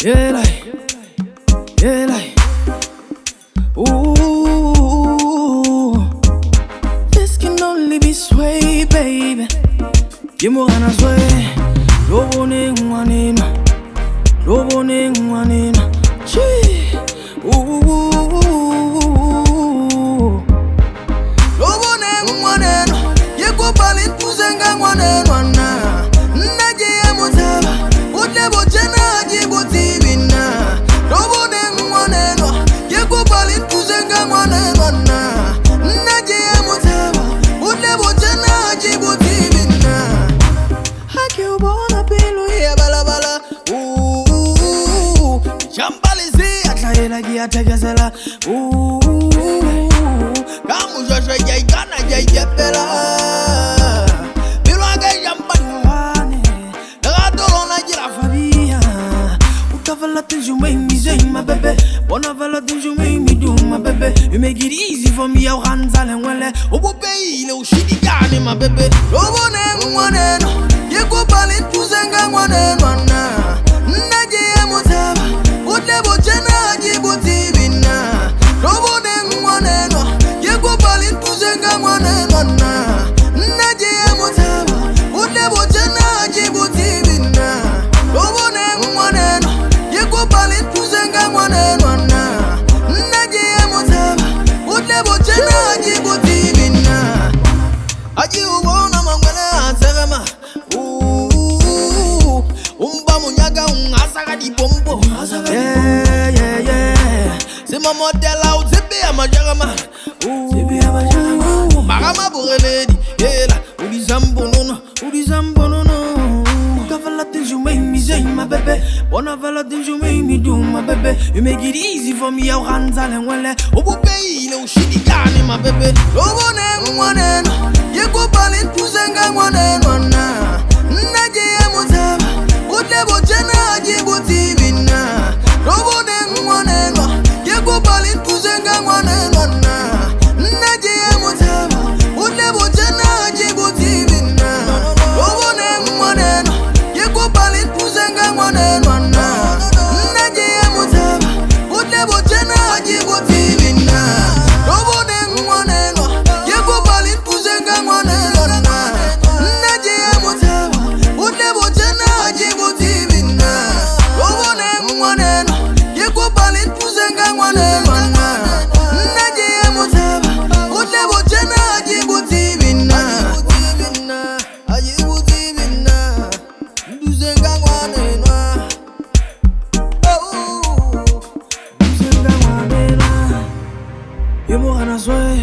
Yeah, like, ooh, this can only be sway, baby. You more than a sway. Roboning one in, Gee, ooh, roboning one in. You go balling to Zenga one in one. Nadia Motaba, what never Jenna, Jibutina. Roboning one in. You go balling to Zenga one in one. Nadia Motaba, what never Jenna, Jibutina. Haki ubona pilu ya balabala. Ooh, Chambalizi atlayela giategezela. Ooh, kamujoshwe jaigana jaijepela. Bilwaga jambani Ragatolona jirafabia. Utafala things you make me say, my baby. Whatever things you make me do, my baby. You make it easy for me, your hands are well. Obope, little shitty gani, my baby. Robone, one. You go balling to Zenga one and one. Nadia Motaba, what never Jenna, Jibutina. Robone, one and one. You go balling to Zenga one and one. Nadia Motaba, what never Jenna, Jibutina. Robone, one and one. You go balling to Zenga one and one. Nadia Motaba, what never Jenna, Jibutina. Aji ubona mangwele ansagama. Umba munyaga ungasaga di bombo. Yeah. C'est mon modèle out, c'est bien ma jagama. Magama bureledi. Yeah, Udizambo no. Whatever things you make me say, my baby. Whatever things you make me do, my baby. You make it easy for me, your hands are well. Obope, no shitty gani, my baby. Robone, one. You go balling to Zenga one and one. Nadia Motaba, what never Jenna, Jibutina. Robone, one. You go balling to Zenga one and one. Nadia Motaba, what never Jenna, Jibutina. Robone, one. You go balling to Zenga one and one. Nadia Motaba, what never Jenna, Jibutina. Robone, one. You go balling to Zenga one and one. Nadia Motaba, what never Jenna, Jibutina. Robone, one. You go balling to Zenga one and one. Nadia Motaba, what never Jenna, Jibutina. Jibutina, do Zenga one and one. Oh, do Zenga one and one. You more than a sway.